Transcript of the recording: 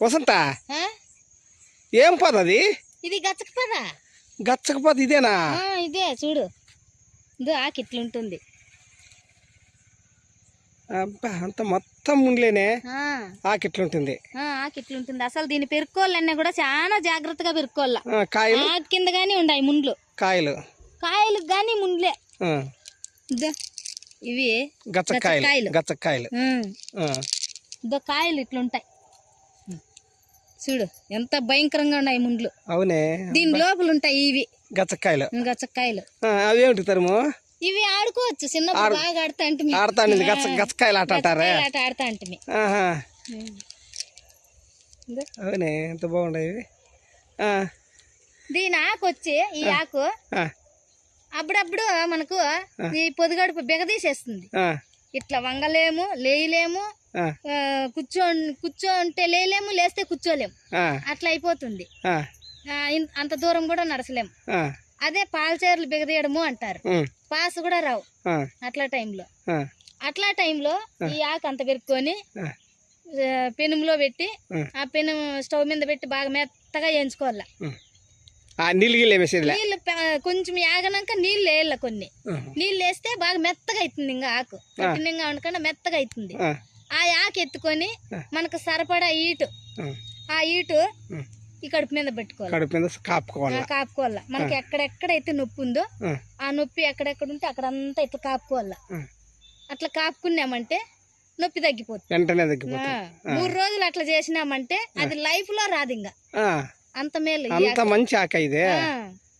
వసంత ఏం పద అది? ఇది గచ్చక పద. గచ్చక పద ఇదేనా? ఇదే చూడు, ఇది ఆకు ఇట్లుంటుంది. అబ్బా అంత మొత్తం ముండ్లేనే ఆకు ఇట్లుంటుంది. ఆకు ఇట్లుంటుంది. అసలు దీన్ని పెరుక్కోవాలన్నా కూడా చాలా జాగ్రత్తగా పెరుక్కోవాల. కాయలు ఆకు కింద గానీ ఉన్నాయి ముండ్లు, కాయలు గానీ ముండ్లే. ఇవి గచ్చకాయలు. గచ్చకాయలు ఇదో కాయలు ఇట్లుంటాయి చూడు, ఎంత భయంకరంగా ఉన్నాయి ముండ్లు. అవునే, దీని లోపల ఉంటాయి ఇవి గచ్చకాయలు. గచ్చకాయలు అవి ఏమిటి తరము? ఇవి ఆడుకోవచ్చు, చిన్నప్పుడు బాగా ఆడతా గచ్చకాయలు ఆట అంటారా? ఆడతా అంటే అవునే, ఎంత బాగుండయి. దీని ఆకు వచ్చి, ఈ ఆకు అప్పుడప్పుడు మనకు ఈ పొదుగడుపు బిగదీసేస్తుంది. ఇట్లా వంగలేము, లేయలేము, కూర్చోంటే లేలేము, లేస్తే కూర్చోలేము, అట్లా అయిపోతుంది. అంత దూరం కూడా నడచలేము. అదే పాలచేరులు బిగదీయడము అంటారు. పాస్ కూడా రావు అట్లా టైంలో ఈ ఆకు అంత పెరుక్కొని పెనుములో పెట్టి, ఆ పెనుము స్టవ్ మీద పెట్టి బాగా మెత్తగా వేయించుకోవాలా. నీళ్ళు కొంచెం యాగనాక నీళ్ళు వేయాల. కొన్ని నీళ్ళు వేస్తే బాగా మెత్తగా అవుతుంది. ఇంకా ఆకు కఠినంగా ఉండకుండా మెత్తగా అవుతుంది. ఆ ఆకు ఎత్తుకొని మనకు సరిపడా ఆ ఈటు ఈ కడుపు మీద పెట్టుకోవాలి, కాపుకోవాలా. మనకి ఎక్కడెక్కడైతే నొప్పి ఉందో ఆ నొప్పి ఎక్కడెక్కడ ఉంటే అక్కడంతా ఇట్లా కాపుకోవాలా. అట్లా కాపుకున్నామంటే నొప్పి తగ్గిపోతుంది. 3 రోజులు అట్లా చేసినామంటే అది లైఫ్ లో రాదు ఇంకా. అంత మేలు, మంచి ఆక ఇదే.